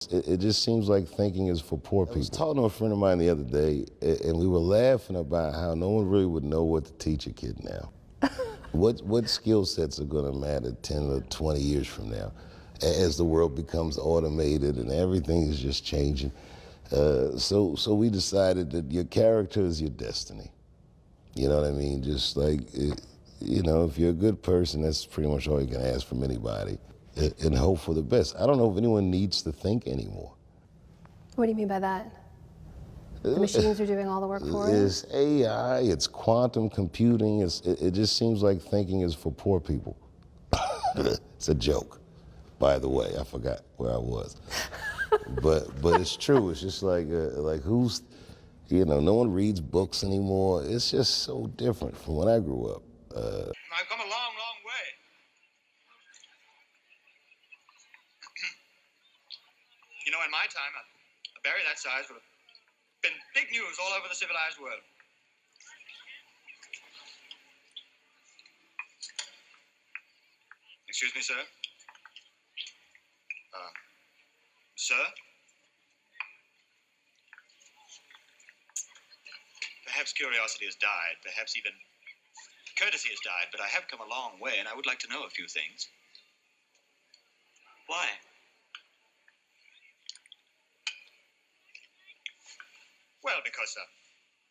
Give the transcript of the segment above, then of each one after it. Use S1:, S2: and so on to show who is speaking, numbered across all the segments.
S1: It just seems like thinking is for poor people. I was talking to a friend of mine the other day, and we were laughing about how no one really would know what to teach a kid now. What skill sets are going to matter 10 or 20 years from now as the world becomes automated and everything is just changing? So we decided that your character is your destiny. You know what I mean? Just like, if you're a good person, that's pretty much all you can ask from anybody, and hope for the best. I don't know if anyone needs to think anymore.
S2: What do you mean by that? The machines are doing all the work for us?
S1: It's AI, it's quantum computing. It just seems like thinking is for poor people. It's a joke, by the way. I forgot where I was. but it's true. It's just like who's, no one reads books anymore. It's just so different from when I grew up.
S3: I've come a long, long way. In my time, a berry that size would have been big news all over the civilized world. Excuse me, sir? Sir? Perhaps curiosity has died, perhaps even courtesy has died, but I have come a long way, and I would like to know a few things. Why? Well, because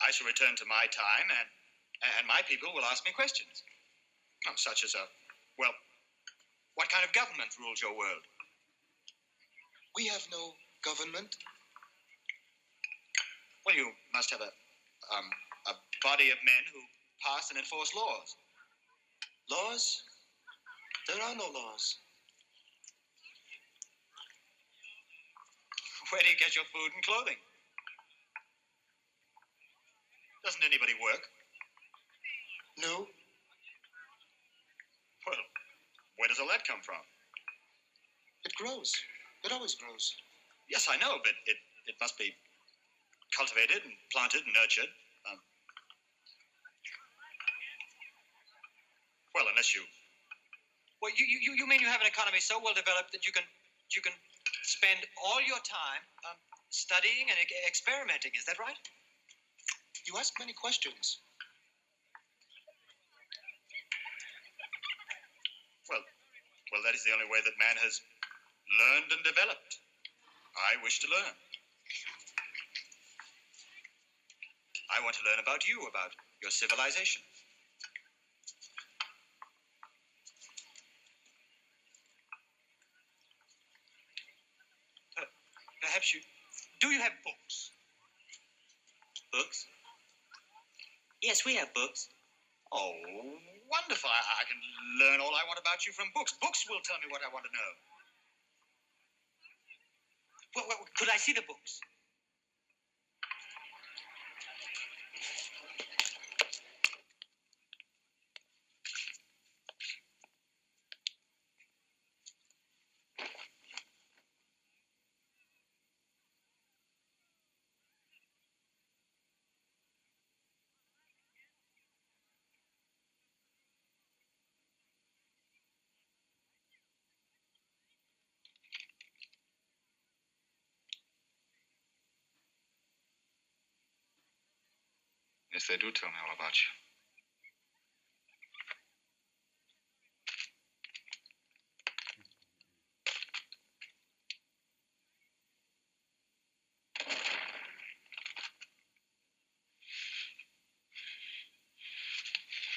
S3: I shall return to my time, and my people will ask me questions. Such as, what kind of government rules your world?
S4: We have no government.
S3: Well, you must have a body of men who pass and enforce laws.
S4: Laws? There are no laws.
S3: Where do you get your food and clothing? Doesn't anybody work?
S4: No.
S3: Well, where does all that come from?
S4: It grows. It always grows.
S3: Yes, I know, but it must be cultivated and planted and nurtured. Well, unless you... Well, you mean you have an economy so well developed that you can spend all your time studying and experimenting, is that right?
S4: You ask many questions.
S3: Well, that is the only way that man has learned and developed. I wish to learn. I want to learn about you, about your civilization. Perhaps do you have books? Books? Yes, we have books. Oh, wonderful. I can learn all I want about you from books. Books will tell me what I want to know. Well, could I see the books? Yes, they do tell me all about you.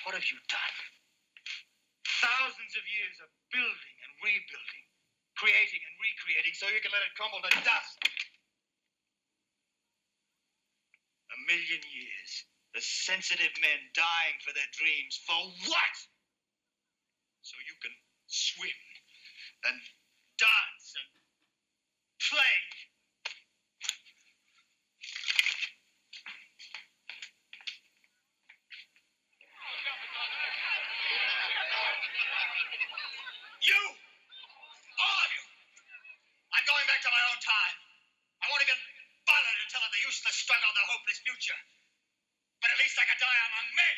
S3: What have you done? Thousands of years of building and rebuilding, creating and recreating so you can let it crumble to dust. A million years. The sensitive men dying for their dreams. For what? So you can swim and dance and play. You! All of you! I'm going back to my own time. I won't even bother to tell of the useless struggle, the hopeless future. But at least I can die among men.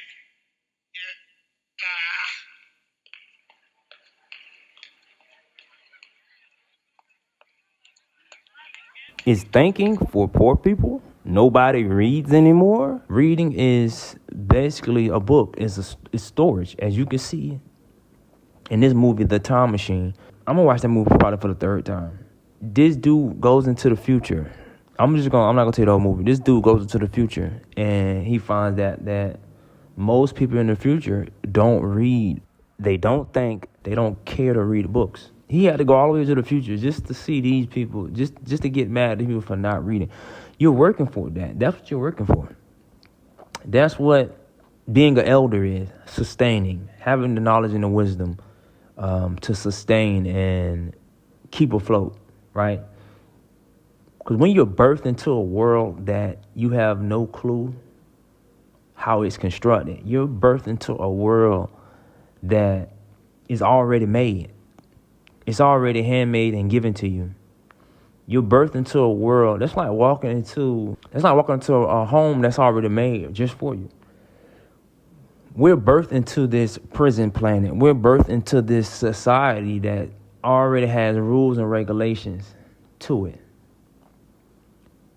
S5: is thinking for poor people. Nobody reads anymore. Reading is basically a book. It's storage, as you can see in this movie, The Time Machine. I'm gonna watch that movie probably for the third time. This dude goes into the future. I'm not gonna tell you the whole movie. This dude goes into the future and he finds that most people in the future don't read. They don't think. They don't care to read books. He had to go all the way to the future just to see these people, just to get mad at these people for not reading. You're working for that. That's what you're working for. That's what being an elder is, sustaining, having the knowledge and the wisdom to sustain and keep afloat, right? Because when you're birthed into a world that you have no clue how it's constructed, you're birthed into a world that is already made. It's already handmade and given to you. You're birthed into a world that's like walking into a home that's already made just for you. We're birthed into this prison planet. We're birthed into this society that already has rules and regulations to it.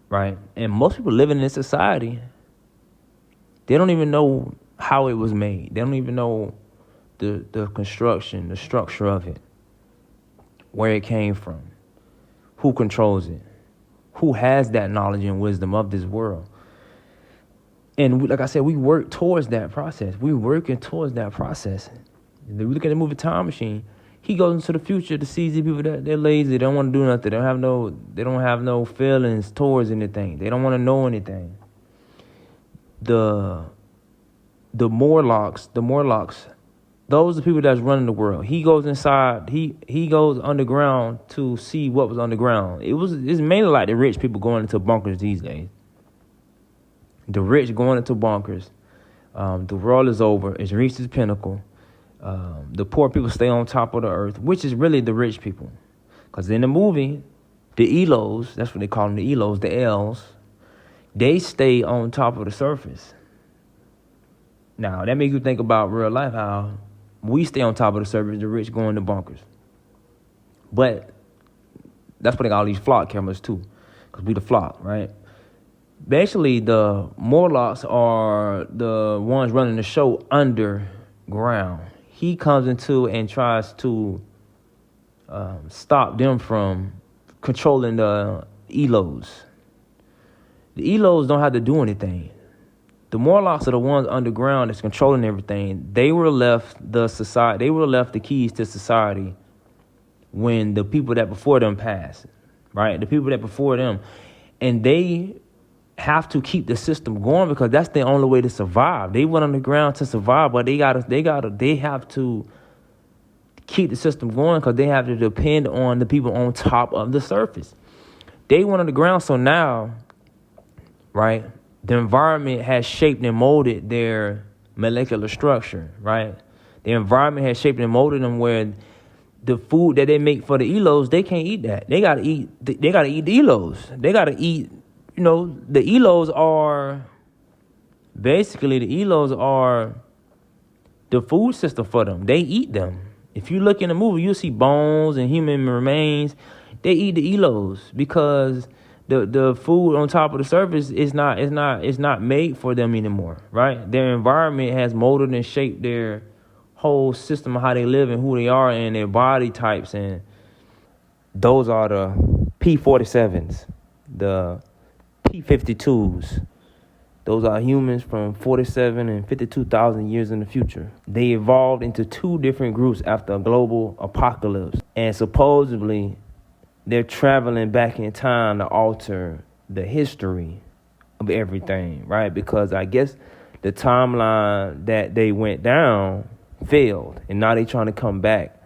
S5: Right? And most people living in this society, they don't even know how it was made. They don't even know the construction, the structure of it, where it came from, who controls it, who has that knowledge and wisdom of this world. And like I said, we work towards that process. We're working towards that process. If we look at the movie Time Machine, he goes into the future to see these people that they're lazy, they don't want to do nothing, they don't have no feelings towards anything. They don't want to know anything. The Morlocks, those are the people that's running the world. He goes inside, he goes underground to see what was underground. It's mainly like the rich people going into bunkers these days. The rich going into bunkers. The world is over. It's reached its pinnacle. The poor people stay on top of the earth, which is really the rich people. Because in the movie, the Elos, that's what they call them, the Elos, the L's, they stay on top of the surface. Now, that makes you think about real life, how we stay on top of the surface, the rich go into bunkers. But that's what they got all these flock cameras too, because we the flock, right? Basically, the Morlocks are the ones running the show underground. He comes into and tries to stop them from controlling the Elos. The Elos don't have to do anything. The Morlocks are the ones underground that's controlling everything. They were left the keys to society when the people that before them passed, right? The people that before them, and they have to keep the system going because that's the only way to survive. They went underground to survive, but they have to keep the system going because they have to depend on the people on top of the surface. They went underground, so now, right, the environment has shaped and molded their molecular structure, right? The environment has shaped and molded them where the food that they make for the Elos, they can't eat that. They gotta eat the Elos. They gotta eat, the Elos are the food system for them. They eat them. If you look in the movie, you'll see bones and human remains. They eat the Elos because the food on top of the surface is not made for them anymore, right? Their environment has molded and shaped their whole system of how they live and who they are and their body types, and those are the P-47s, the P-52s. Those are humans from 47 and 52,000 years in the future. They evolved into two different groups after a global apocalypse, and supposedly they're traveling back in time to alter the history of everything, right? Because I guess the timeline that they went down failed, and now they're trying to come back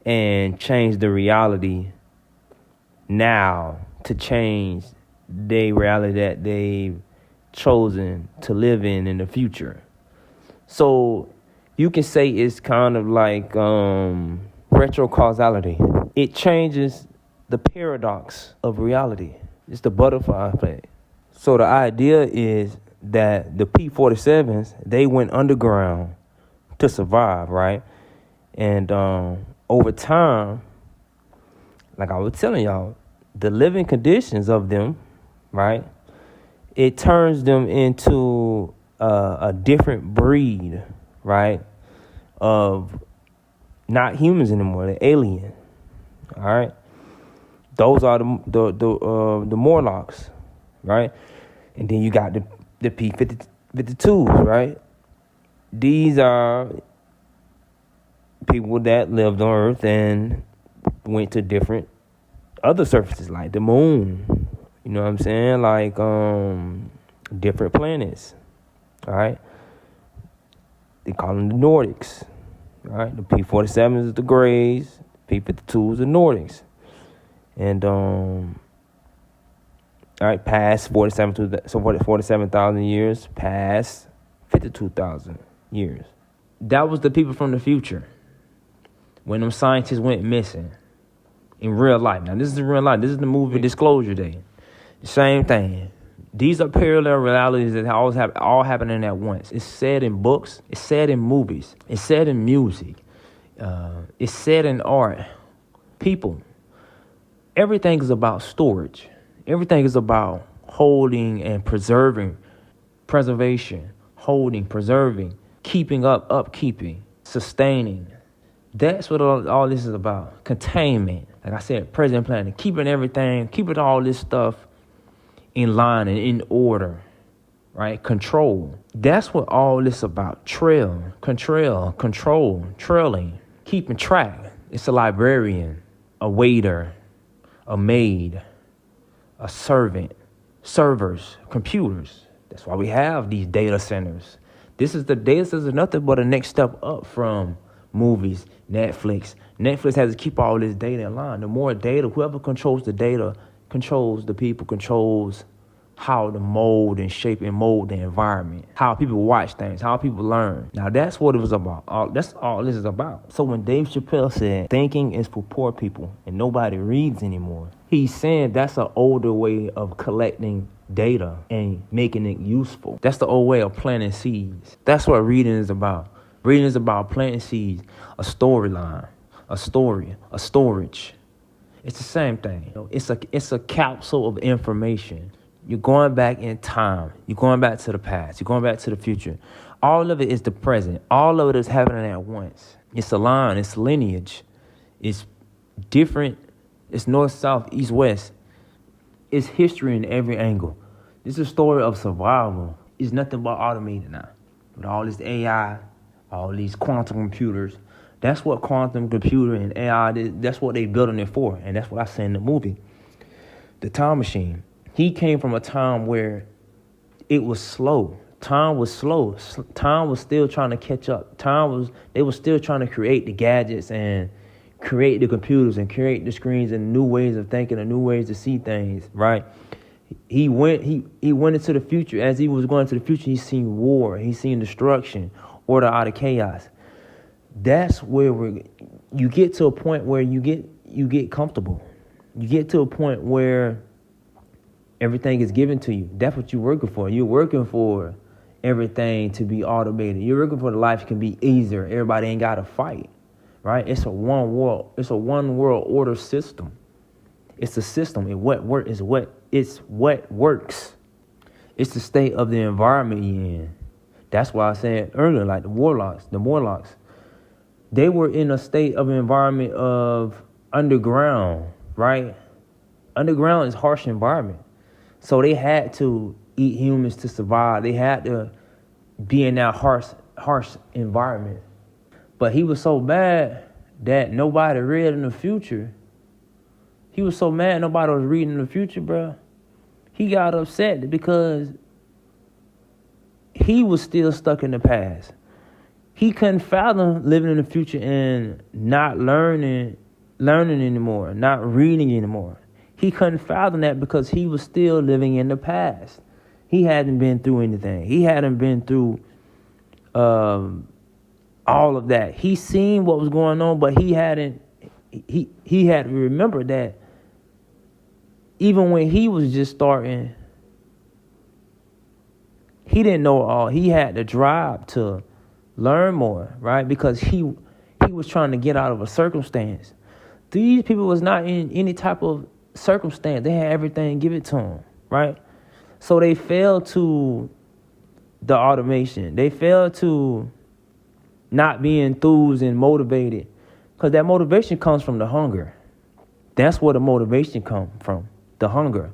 S5: and change the reality now to change the reality that they've chosen to live in the future. So you can say it's kind of like retrocausality. It changes the paradox of reality. It's the butterfly effect. So the idea is that the P-47s, they went underground to survive, right? And over time, like I was telling y'all, the living conditions of them, right, it turns them into a different breed, right, of not humans anymore, they're alien. All right, those are the Morlocks, right, and then you got the P-52s, right. These are people that lived on Earth and went to different other surfaces, like the moon. You know what I'm saying? Like different planets. All right. They call them the Nordics. All right. The P-47s is the Greys. P-52s the Nordics. And all right, past 47,000 years, past 52,000 years. That was the people from the future when them scientists went missing in real life. Now, this is real life. This is the movie Disclosure Day. The same thing. These are parallel realities that all happening at once. It's said in books. It's said in movies. It's said in music. It's said in art. People. Everything is about storage. Everything is about holding and preserving. Preservation. Holding, preserving. Keeping up, upkeeping. Sustaining. That's what all this is about. Containment. Like I said, present planning. Keeping everything, keeping all this stuff in line and in order. Right? Control. That's what all this about. Control, trailing. Keeping track. It's a librarian, a waiter, a maid, a servant, servers, computers. That's why we have these data centers. This is nothing but a next step up from movies, Netflix. Netflix has to keep all this data in line. The more data, whoever controls the data, controls the people, controls how to mold and shape and mold the environment, how people watch things, how people learn. Now, that's what it was about. That's all this is about. So when Dave Chappelle said, thinking is for poor people and nobody reads anymore, he's saying that's an older way of collecting data and making it useful. That's the old way of planting seeds. That's what reading is about. Reading is about planting seeds, a storyline, a story, a storage. It's the same thing. It's a capsule of information. You're going back in time. You're going back to the past. You're going back to the future. All of it is the present. All of it is happening at once. It's a line. It's lineage. It's different. It's north, south, east, west. It's history in every angle. It's a story of survival. It's nothing but automated now. With all this AI, all these quantum computers. That's what quantum computer and AI, that's what they building it for. And that's what I say in the movie. The Time Machine. He came from a time where it was slow. Time was slow. Time was still trying to catch up. They were still trying to create the gadgets and create the computers and create the screens and new ways of thinking and new ways to see things, right? He went into the future. As he was going to the future, he seen war. He seen destruction, order out of chaos. That's where you get to a point where you get comfortable. You get to a point where everything is given to you. That's what you're working for. You're working for everything to be automated. You're working for the life can be easier. Everybody ain't got to fight, right? It's a one world order system. It's a system. It's what works. It's the state of the environment you're in. That's why I said earlier, like the Morlocks, they were in a state of environment of underground, right? Underground is harsh environment. So they had to eat humans to survive. They had to be in that harsh environment. But he was so mad that nobody read in the future. He was so mad nobody was reading in the future, bro. He got upset because he was still stuck in the past. He couldn't fathom living in the future and not learning anymore, not reading anymore. He couldn't fathom that because he was still living in the past. He hadn't been through anything. He hadn't been through all of that. He seen what was going on, but he had to remember that even when he was just starting, he didn't know all. He had the drive to learn more, right? Because he was trying to get out of a circumstance. These people was not in any type of circumstance. They had everything, give it to them, right? So they fell to the automation. They fell to not being enthused and motivated, because that motivation comes from the hunger. That's where the motivation comes from, the hunger.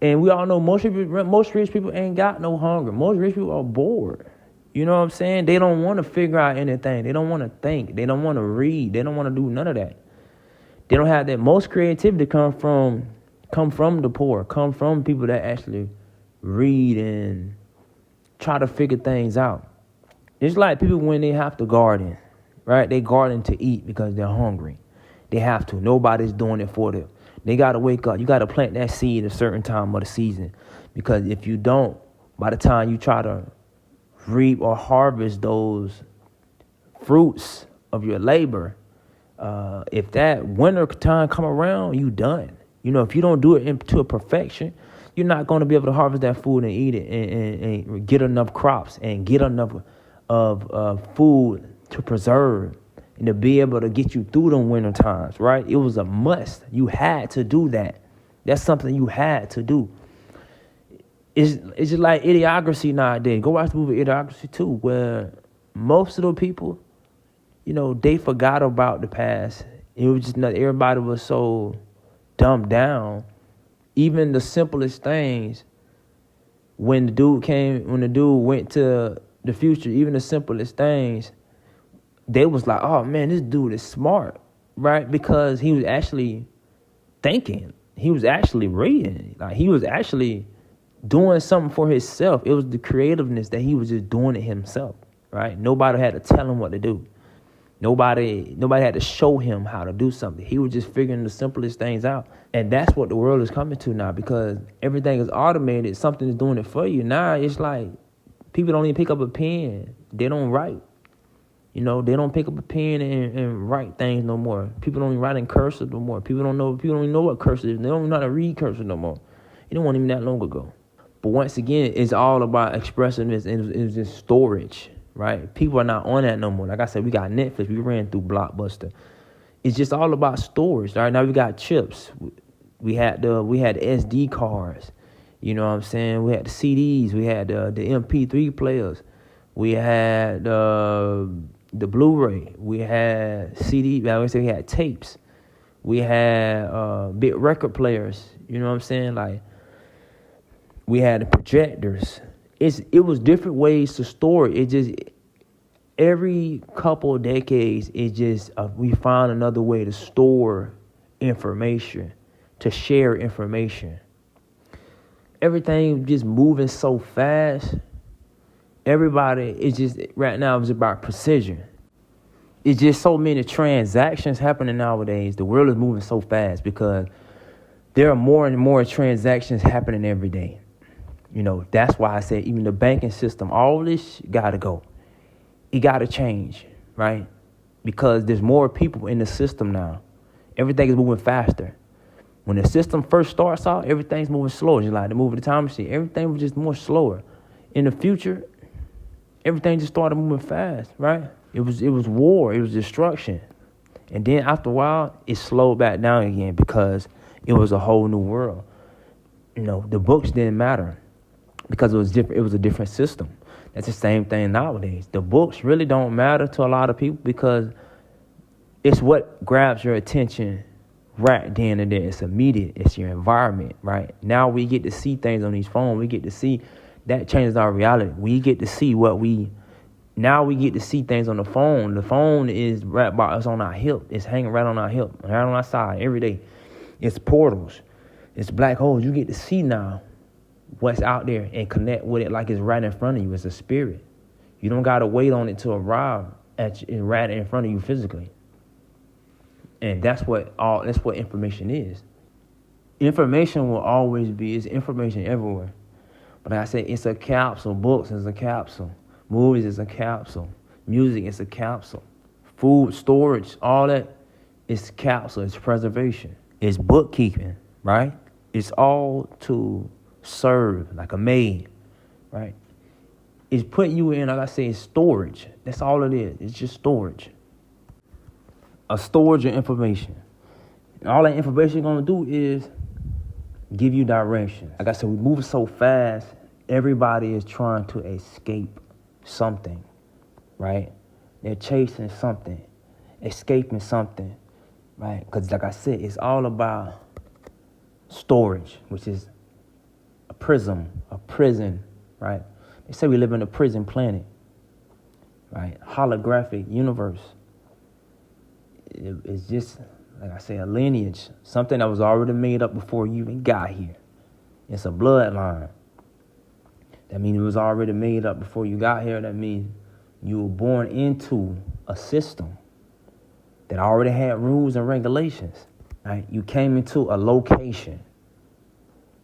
S5: And we all know most rich people ain't got no hunger. Most rich people are bored. You know what I'm saying? They don't want to figure out anything. They don't want to think. They don't want to read. They don't want to do none of that. They don't have that. Most creativity come from the poor, come from people that actually read and try to figure things out. It's like people when they have to garden, right? They garden to eat because they're hungry. They have to. Nobody's doing it for them. They got to wake up. You got to plant that seed at a certain time of the season, because if you don't, by the time you try to reap or harvest those fruits of your labor, if that winter time come around, you done. You know, if you don't do it to a perfection, you're not going to be able to harvest that food and eat it and get enough crops and get enough of food to preserve and to be able to get you through them winter times, right? It was a must. You had to do that. That's something you had to do. It's just like Idiocracy nowadays. Go watch the movie Idiocracy too, where most of the people, you know, they forgot about the past. It was just not, everybody was so dumbed down. Even the simplest things, when the dude went to the future, even the simplest things, they was like, oh man, this dude is smart, right? Because he was actually thinking. He was actually reading. Like, he was actually doing something for himself. It was the creativeness that he was just doing it himself, right? Nobody had to tell him what to do. Nobody had to show him how to do something. He was just figuring the simplest things out. And that's what the world is coming to now, because everything is automated. Something is doing it for you. Now it's like people don't even pick up a pen. They don't write. You know, they don't pick up a pen and write things no more. People don't even write in cursive no more. People don't even know what cursive is. They don't even know how to read cursive no more. It wasn't even that long ago. But once again, it's all about expressiveness, and it's just storage, right? People are not on that no more. Like I said, we got Netflix. We ran through Blockbuster. It's just all about storage. Right now we got chips. We had the SD cards. You know what I'm saying? We had the CDs. We had the MP3 players. We had the Blu-ray. We had CD. I would say we had tapes. We had big record players. You know what I'm saying? Like, we had the projectors. It was different ways to store it. It just, every couple of decades, it just we found another way to store information, to share information. Everything just moving so fast. Everybody is just, right now it's about precision. It's just so many transactions happening nowadays. The world is moving so fast because there are more and more transactions happening every day. You know, that's why I said even the banking system, all this got to go. It got to change, right? Because there's more people in the system now. Everything is moving faster. When the system first starts out, everything's moving slower. Just like the movie The Time Machine, everything was just more slower. In the future, everything just started moving fast, right? It was war, it was destruction. And then after a while, it slowed back down again because it was a whole new world. You know, the books didn't matter because it was different. It was a different system. That's the same thing nowadays. The books really don't matter to a lot of people because it's what grabs your attention right then and there. It's immediate. It's your environment, right? Now we get to see things on these phones. We get to see, that changes our reality. We get to see now we get to see things on the phone. The phone is right by us on our hip. It's hanging right on our hip, right on our side every day. It's portals. It's black holes. You get to see now what's out there and connect with it like it's right in front of you. It's a spirit. You don't got to wait on it to arrive right in front of you physically. And that's what information is. Information will always be, it's information everywhere. But like I said, it's a capsule. Books is a capsule. Movies is a capsule. Music is a capsule. Food, storage, all that is capsule. It's preservation. It's bookkeeping, right? It's all to serve, like a maid, right? It's putting you in, like I say, storage. That's all it is. It's just storage. A storage of information. All that information gonna do is give you direction. Like I said, we moving so fast, everybody is trying to escape something, right? They're chasing something, escaping something, right? Because like I said, it's all about storage, which is a prison, right? They say we live in a prison planet, right? Holographic universe. It's just, like I say, a lineage, something that was already made up before you even got here. It's a bloodline. That means it was already made up before you got here. That means you were born into a system that already had rules and regulations. Right? You came into a location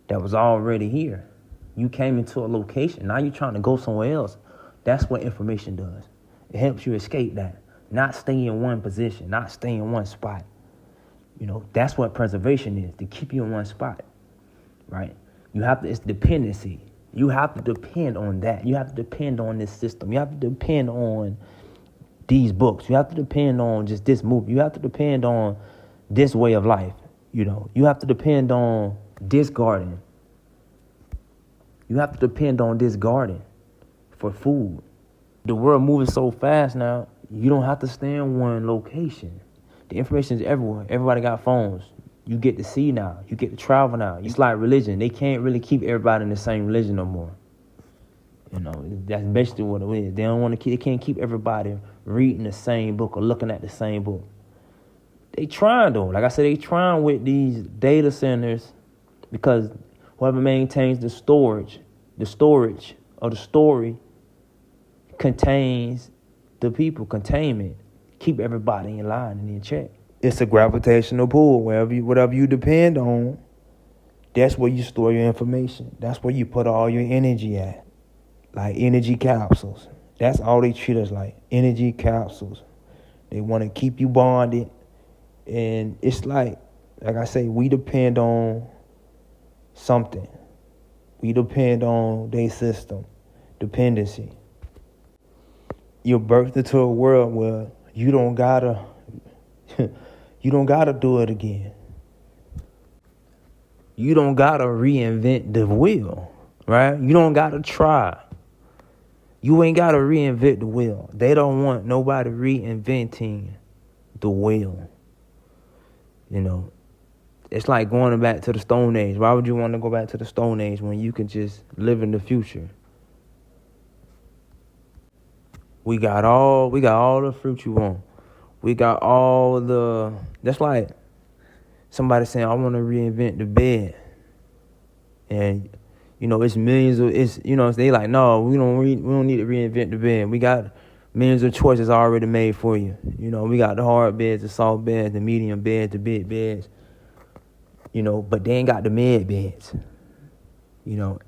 S5: that was already here. You came into a location. Now you're trying to go somewhere else. That's what information does. It helps you escape that. Not stay in one position, not stay in one spot. You know, that's what preservation is, to keep you in one spot, right? It's dependency. You have to depend on that. You have to depend on this system. You have to depend on these books. You have to depend on just this movie. You have to depend on this way of life. You know, you have to depend on this garden. You have to depend on this garden for food. The world moving so fast now, you don't have to stay in one location. The information is everywhere. Everybody got phones. You get to see now. You get to travel now. It's like religion. They can't really keep everybody in the same religion no more. You know, that's basically what it is. They can't keep everybody reading the same book or looking at the same book. They trying though. Like I said, they trying with these data centers because whoever maintains the storage of the story contains the people, containment. Keep everybody in line and in check. It's a gravitational pull. Whatever you depend on, that's where you store your information. That's where you put all your energy at. Like energy capsules. That's all they treat us like. Energy capsules. They want to keep you bonded. And it's like I say, we depend on something. We depend on their system. Dependency. You're birthed into a world where you don't gotta do it again. You don't gotta reinvent the wheel, right? You don't gotta try. You ain't gotta reinvent the wheel. They don't want nobody reinventing the wheel. You know, it's like going back to the Stone Age. Why would you want to go back to the Stone Age when you can just live in the future? We got all the fruit you want. We got that's like somebody saying, I want to reinvent the bed. And, you know, it's millions of, they like, no, we don't need to reinvent the bed. We got millions of choices already made for you. You know, we got the hard beds, the soft beds, the medium beds, the big beds. You know, but they ain't got the med beds. You know,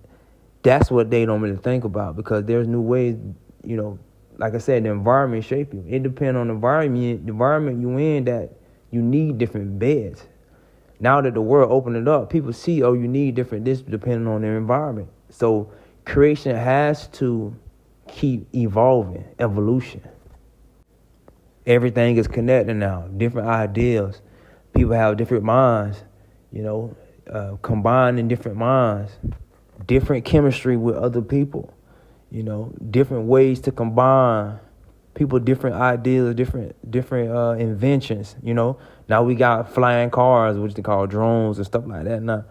S5: that's what they don't really think about because there's new ways, you know, like I said, the environment shape you. It depends on the environment you in that you need different beds. Now that the world opened it up, people see, you need this depending on their environment. So creation has to keep evolving, evolution. Everything is connected now, different ideas. People have different minds, you know, combining different minds, different chemistry with other people. You know, different ways to combine people, different ideas, different inventions. You know, now we got flying cars, which they call drones and stuff like that. Now,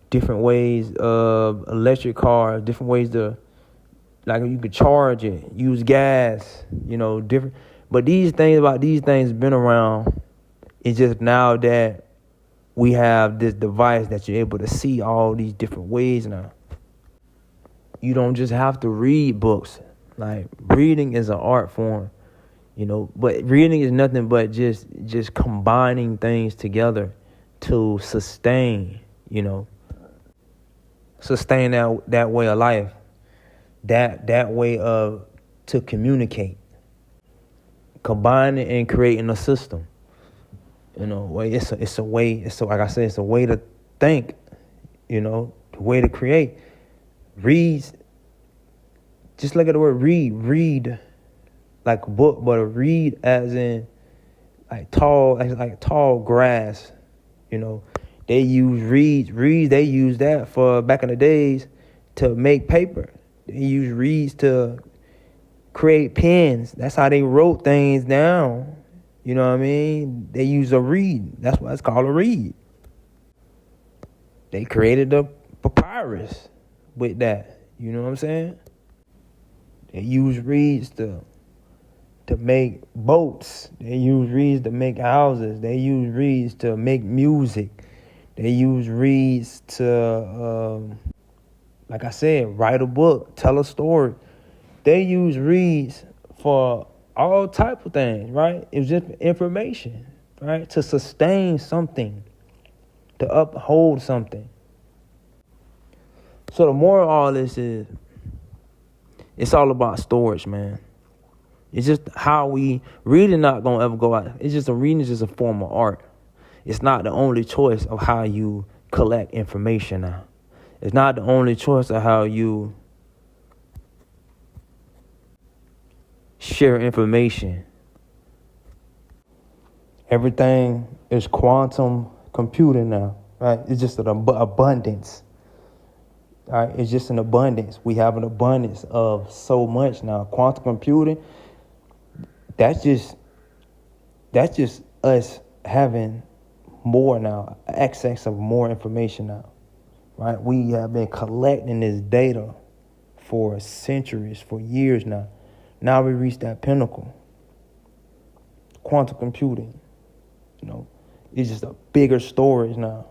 S5: different ways of electric cars, different ways to, like you could charge it, use gas. You know, different. But these things been around. It's just now that we have this device that you're able to see all these different ways now. You don't just have to read books. Like, reading is an art form, you know. But reading is nothing but just combining things together to sustain, you know. Sustain that way of life. That way of to communicate. Combining and creating a system. You know, it's a way to think, you know, the way to create. Reads, just look at the word read like a book, but a read as in like tall grass, You know, they use reeds. They use that for back in the days to make paper. They use reeds to create pens. That's how they wrote things down. You know what I mean? They use a reed. That's why it's called a reed. They created the papyrus with that. You know what I'm saying? They use reeds to make boats. They use reeds to make houses. They use reeds to make music. They use reeds to, like I said, write a book, tell a story. They use reeds for all type of things, right? It was just information, right? To sustain something, to uphold something. So the moral of all this is, it's all about storage, man. It's just how we reading not gonna ever go out. It's just reading is just a form of art. It's not the only choice of how you collect information now. It's not the only choice of how you share information. Everything is quantum computing now, right? It's just an abundance. All right, it's just an abundance. We have an abundance of so much now. Quantum computing, that's just us having more now, access of more information now, right? We have been collecting this data for centuries, for years now. Now we reach that pinnacle. Quantum computing, you know, it's just a bigger storage now.